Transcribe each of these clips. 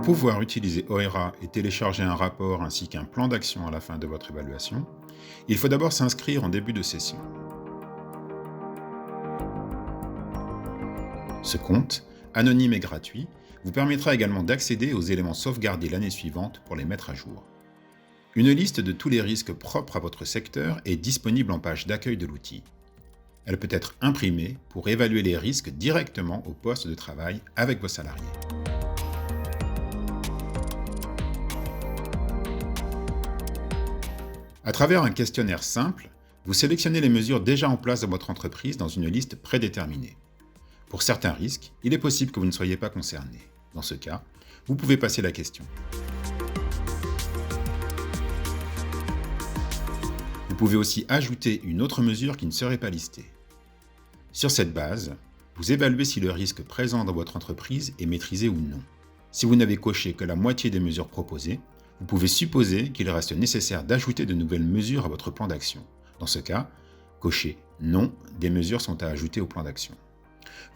pouvoir utiliser OERA et télécharger un rapport ainsi qu'un plan d'action à la fin de votre évaluation, il faut d'abord s'inscrire en début de session. Ce compte, anonyme et gratuit, vous permettra également d'accéder aux éléments sauvegardés l'année suivante pour les mettre à jour. Une liste de tous les risques propres à votre secteur est disponible en page d'accueil de l'outil. Elle peut être imprimée pour évaluer les risques directement au poste de travail avec vos salariés. À travers un questionnaire simple, vous sélectionnez les mesures déjà en place dans votre entreprise dans une liste prédéterminée. Pour certains risques, il est possible que vous ne soyez pas concerné. Dans ce cas, vous pouvez passer la question. Vous pouvez aussi ajouter une autre mesure qui ne serait pas listée. Sur cette base, vous évaluez si le risque présent dans votre entreprise est maîtrisé ou non. Si vous n'avez coché que la moitié des mesures proposées, vous pouvez supposer qu'il reste nécessaire d'ajouter de nouvelles mesures à votre plan d'action. Dans ce cas, cochez « Non, des mesures sont à ajouter au plan d'action ».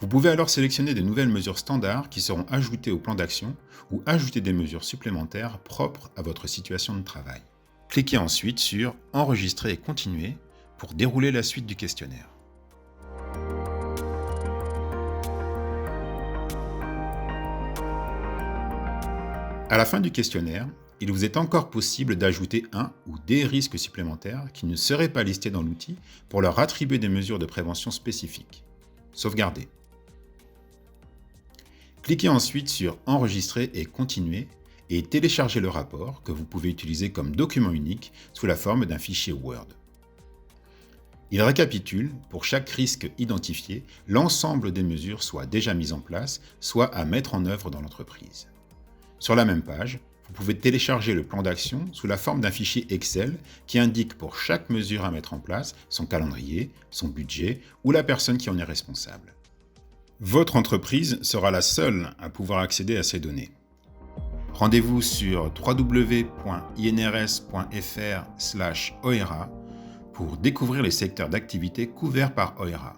Vous pouvez alors sélectionner de nouvelles mesures standards qui seront ajoutées au plan d'action ou ajouter des mesures supplémentaires propres à votre situation de travail. Cliquez ensuite sur « Enregistrer et continuer » pour dérouler la suite du questionnaire. À la fin du questionnaire, il vous est encore possible d'ajouter un ou des risques supplémentaires qui ne seraient pas listés dans l'outil pour leur attribuer des mesures de prévention spécifiques. Sauvegarder. Cliquez ensuite sur « Enregistrer et continuer » et téléchargez le rapport que vous pouvez utiliser comme document unique sous la forme d'un fichier Word. Il récapitule, pour chaque risque identifié, l'ensemble des mesures soit déjà mises en place, soit à mettre en œuvre dans l'entreprise. Sur la même page, vous pouvez télécharger le plan d'action sous la forme d'un fichier Excel qui indique pour chaque mesure à mettre en place son calendrier, son budget ou la personne qui en est responsable. Votre entreprise sera la seule à pouvoir accéder à ces données. Rendez-vous sur www.inrs.fr/OERA pour découvrir les secteurs d'activité couverts par OERA.